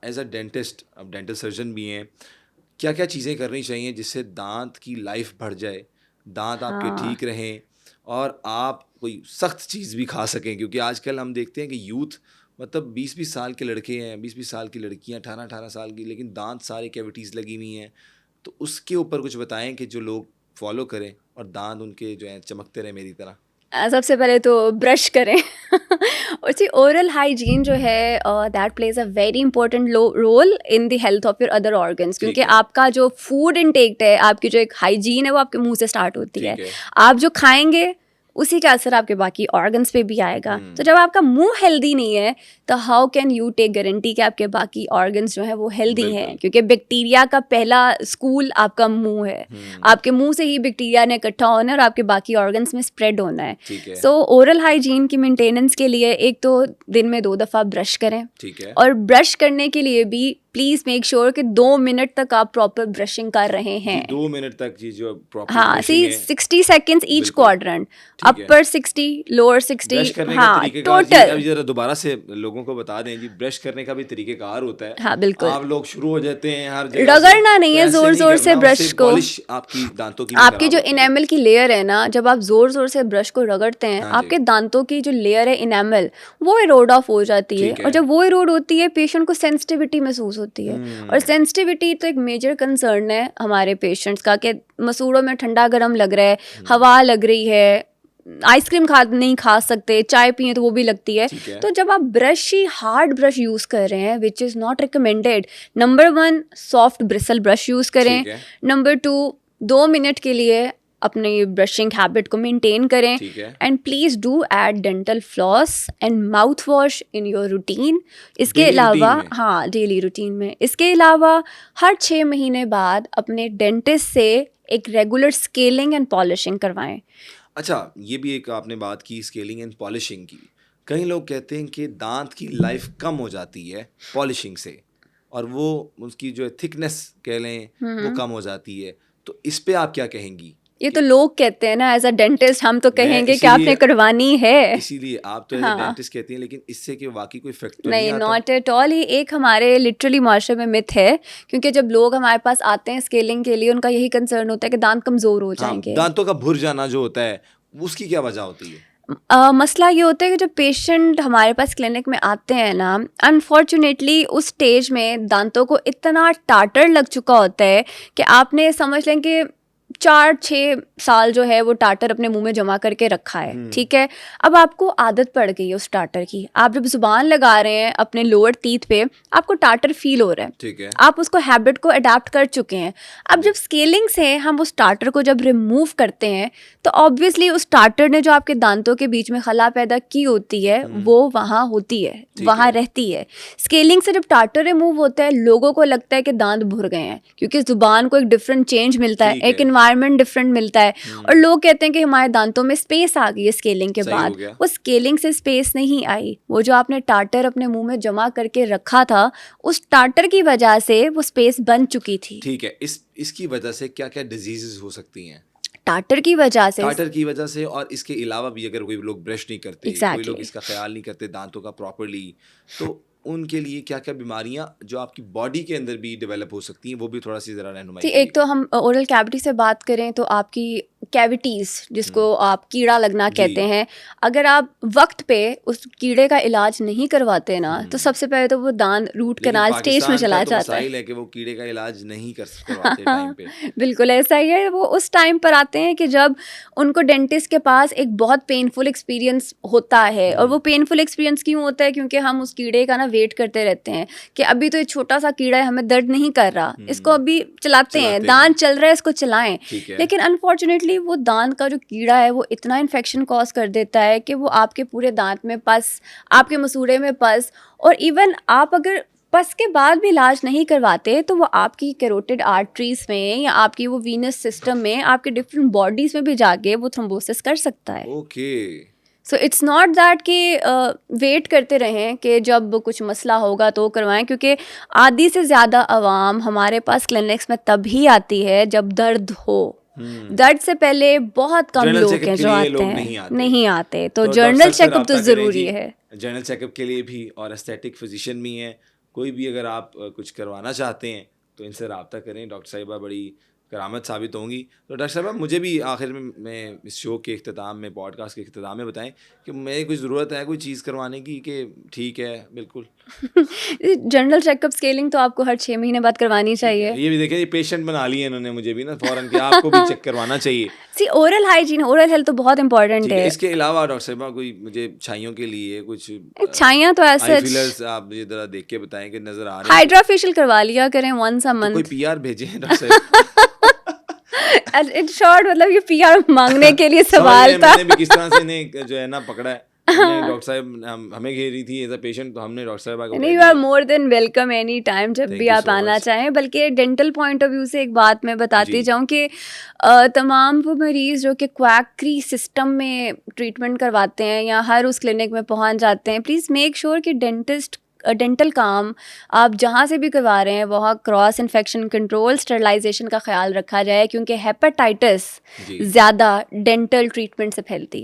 As a dentist, अब dental surgeon भी हैं, क्या क्या चीज़ें करनी चाहिए जिससे दांत की लाइफ बढ़ जाए, दांत आपके हाँ ठीक रहें और आप कोई सख्त चीज़ भी खा सकें? क्योंकि आजकल हम देखते हैं कि यूथ, मतलब 20-20 साल के लड़के हैं, 20-20 साल की लड़कियां, 18-18 साल की, लेकिन दांत सारे कैविटीज़ लगी हुई हैं। तो उसके ऊपर कुछ बताएं कि जो लोग फॉलो करें और दांत उनके जो हैं चमकते रहे मेरी तरह। सबसे पहले तो ब्रश करें। उसी ओरल हाइजीन जो है that plays a very important role in the health of your other organs, क्योंकि ठीक है। आपका जो फूड इनटेक है, आपकी जो एक हाइजीन है वो आपके मुंह से स्टार्ट होती है। ठीक है। आप जो खाएंगे उसी का असर आपके बाकी ऑर्गन्स पे भी आएगा। तो जब आपका मुंह हेल्दी नहीं है तो how can you take guarantee कि आपके बाकी ऑर्गन्स जो है वो हेल्दी हैं, बिल्कुल। क्योंकि बैक्टीरिया का पहला स्कूल आपका मुंह है। आपके मुंह से ही बैक्टीरिया ने इकट्ठा होना है और आपके बाकी ऑर्गन्स में स्प्रेड होना है। ठीक है। सो ओरल हाइजीन की मेंटेनेंस के लिए एक तो दिन में 2 दफ़ा ब्रश करें, ठीक है। और ब्रश करने के लिए भी प्लीज़ मेक श्योर कि 2 मिनट तक आप प्रॉपर ब्रशिंग कर रहे जी, हैं। 2 मिनट तक जी जो प्रॉपर हाँ, ब्रशिंग सी है। 60 सेकेंड्स ईच बिल्कुल। क्वाड्रेंट, ठीक है। अपर 60, लोअर 60। ब्रश करने का हाँ, तरीक़ेकार जी, टोटल। अब ज़रा दोबारा से लोगों को बता दें जी, ब्रश करने का भी तरीक़ेकार होता है। हाँ बिल्कुल, आप लोग शुरू हो जाते हैं हर जगह से, रगड़ना नहीं तो है ऐसे ज़ोर नहीं ज़ोर से करना, उससे ब्रश को। पॉलिश आपकी दांतों की भी आपकी खराब जो होती है। इनेमल की लेयर है ना, जब आप ज़ोर ज़ोर से ब्रश को रगड़ते हैं, हाँ जी। आपके दांतों की जो लेयर है इनेमल, वो इरोड ऑफ हो जाती है। ठीक और है। जब वो इरोड होती है, पेशेंट को सेंसिटिविटी महसूस होती है। और सेंसिटिविटी तो एक मेजर कंसर्न है हमारे पेशेंट्स का, कि मसूड़ों में ठंडा गर्म लग रहा है, हवा लग रही है, आइसक्रीम नहीं खा सकते, चाय पिए तो वो भी लगती है। ठीक है। तो जब आप ब्रश ही हार्ड ब्रश यूज़ कर रहे हैं, which is not recommended, number 1 soft bristle brush use करें। ठीक है। नंबर 2 2 मिनट के लिए अपने ब्रशिंग हैबिट को मेंटेन करें। ठीक है। And please do add dental floss and mouth wash in your routine. इसके डेली रूटीन अलावा में? हाँ, डेली रूटीन में। इसके अलावा हर 6 महीने बाद अपने डेंटिस्ट से एक रेगुलर स्केलिंग एंड पॉलिशिंग करवाएं। अच्छा, ये भी एक आपने बात की स्केलिंग एंड पॉलिशिंग की। कई लोग कहते हैं कि दांत की लाइफ कम हो जाती है पॉलिशिंग से, और वो उसकी जो थिकनेस कह लें वो कम हो जाती है। तो इस पे आप क्या कहेंगी? ये तो कि लोग कहते हैं ना, एज अ डेंटिस्ट हम तो मैं कहेंगे कि आपने इसीलिए करवानी है। इसीलिए आप तो एज अ हाँ, डेंटिस्ट कहती हैं, लेकिन इससे कि वाकई कोई इफेक्ट तो नहीं नहीं, आता? Not at all. ये एक हमारे लिटरली माशरे में मिथ है, क्योंकि जब लोग हमारे पास आते हैं स्केलिंग के लिए, उनका यही कंसर्न होता है कि दांत कमज़ोर हो हाँ, जाएंगे। दांतों का भुर जाना जो होता है, उसकी क्या वजह होती है? मसला ये होता है कि जब पेशेंट हमारे पास क्लिनिक में आते हैं ना, अनफॉर्चुनेटली उस स्टेज में दांतों को इतना टाटर लग चुका होता है कि आपने समझ लें कि 4-6 साल जो है वो टाटर अपने मुंह में जमा करके रखा है, ठीक है। अब आपको आदत पड़ गई है उस टाटर की। आप जब जुबान लगा रहे हैं अपने लोअर टीथ पे, आपको टाटर फील हो रहा है, ठीक है। आप उसको हैबिट को अडाप्ट कर चुके हैं। अब जब स्केलिंग से हम उस टाटर को जब रिमूव करते हैं, तो ऑब्वियसली उस टाटर ने जो आपके दांतों के बीच में खला पैदा की होती है, वो वहाँ होती है, वहाँ रहती है। स्केलिंग से जब टाटर रिमूव होता है, लोगों को लगता है कि दांत भुर गए हैं, क्योंकि जुबान को एक डिफरेंट चेंज मिलता है, ठीक एक है। एनवायरनमेंट डिफरेंट मिलता है। और लोग कहते हैं कि हमारे दांतों में स्पेस आ गई है स्केलिंग के सही हो बाद। गया। वो स्केलिंग से स्पेस नहीं आई, वो जो आपने टाटर अपने मुंह में जमा करके रखा था, उस टाटर की वजह से वो स्पेस बन चुकी थी। ठीक है। इसकी वजह से क्या क्या डिजीजेस हो सकती हैं? टाटर की वजह से। टाटर की वजह से, और इसके अलावा भी अगर कोई लोग ब्रश नहीं करते, कोई लोग एग्जैक्टली। इसका ख्याल नहीं करते दांतों का प्रॉपरली, तो उनके लिए क्या क्या बीमारियां जो आपकी बॉडी के अंदर भी डेवलप हो सकती हैं, वो भी थोड़ा सी जरा रहनुमाई ठीक, एक तो करिएगा। हम ओरल कैविटी से बात करें तो आपकी कैविटीज़, जिसको आप कीड़ा लगना कहते जी। हैं, अगर आप वक्त पे उस कीड़े का इलाज नहीं करवाते ना, तो सबसे पहले तो वो दांत रूट लेकिन कनाल स्टेज में पाकिस्तान का चला तो जाता है। मसाइल है कि वो कीड़े का इलाज नहीं करवाते टाइम पे। बिल्कुल ऐसा ही है। वो उस टाइम पर आते हैं कि जब उनको डेंटिस्ट के पास एक बहुत पेनफुल एक्सपीरियंस होता है। और वो पेनफुल एक्सपीरियंस क्यों होता है? क्योंकि हम उस कीड़े का ना वेट करते रहते हैं कि अभी तो ये छोटा सा कीड़ा है, हमें दर्द नहीं कर रहा, इसको अभी चलाते हैं, दांत चल रहा है, इसको चलाएं। ठीक है। लेकिन अनफॉर्चुनेटली वो दांत का जो कीड़ा है वो इतना इन्फेक्शन कॉज कर देता है कि वो आपके पूरे दांत में पस, आपके मसूड़े में पस, और इवन आप अगर पस के बाद भी इलाज नहीं करवाते तो वो आपकी कैरोटिड आर्टरीज में या आपकी वो वीनस सिस्टम में, आपके डिफरेंट बॉडीज में भी जाके वो थ्रोम्बोसिस कर सकता है। Okay. So it's not that कि वेट करते रहें कि जब कुछ मसला होगा तो करवाएं, क्योंकि आधी से ज़्यादा आवाम हमारे पास क्लिनिक्स में तभी आती है जब दर्द हो। दर्द से पहले बहुत कम जनरल लोग चेकअप हैं के जो लिए आते लोग हैं, नहीं आते। नहीं आते। तो तो डॉक्टर जर्नल साहब से चेकअप तो रब्ता करें ज़रूरी जी, है। जनरल चेकअप के लिए भी, और एस्थेटिक फिजिशियन भी हैं, कोई भी अगर आप कुछ करवाना चाहते हैं तो इनसे रब्ता करें। डॉक्टर साहिबा बड़ी करामत साबित होंगी। तो डॉक्टर साहिबा मुझे भी आखिर में मैं इस शो के इख्तिताम में, पॉडकास्ट के इख्तिताम में बताएं कि मेरी कोई ज़रूरत है कोई चीज़ करवाने की कि ठीक है बिल्कुल जनरल चेकअप स्केलिंग तो आपको हर 6 महीने बाद करवानी ठीक है। चाहिए। ये भी देखें, ये पेशेंट बना लिए इन्होंने मुझे भी ना फ़ौरन कि आपको भी चेक करवाना चाहिए। सी ओरल हाइजीन, ओरल हेल्थ तो बहुत इंपॉर्टेंट ठीक है, है। इसके अलावा डॉक्टर साहिबा कोई मुझे छाइयों के लिए कुछ छाइयाँ तो आई ऐसे फीलर्स आप मुझे ज़रा देख के बताएं कि नज़र आ रहे हैं हाइड्रा फेशियल करवा लिया करें वंस अ तो कोई मंथ। पीआर भेजें डॉक्टर साहिबा। इन शॉर्ट मतलब ये पीआर मांगने के लिए समझ सवाल गए था। मैंने भी किस तरह से इन्हें जो है ना पकड़ा है। हमने डॉक्टर साहब हमें घेरी थी एज अ पेशेंट, तो हमने डॉक्टर साहिबा को नहीं, कह यू आर दिया। More than welcome any time, जब थैंक भी यू आप सो आना मच चाहें। बल्कि डेंटल पॉइंट ऑफ व्यू से एक बात मैं बताती जी। जाऊं कि तमाम वो मरीज़ जो कि क्वैकरी सिस्टम में ट्रीटमेंट करवाते हैं या हर उस क्लिनिक में पहुंच जाते हैं, प्लीज़ मेक श्योर कि डेंटल काम आप जहाँ से भी करवा रहे हैं वहाँ क्रॉस इन्फेक्शन कंट्रोल, स्टरलाइजेशन का ख्याल रखा जाए, क्योंकि हेपेटाइटिस जी ज़्यादा डेंटल ट्रीटमेंट से फैलती है।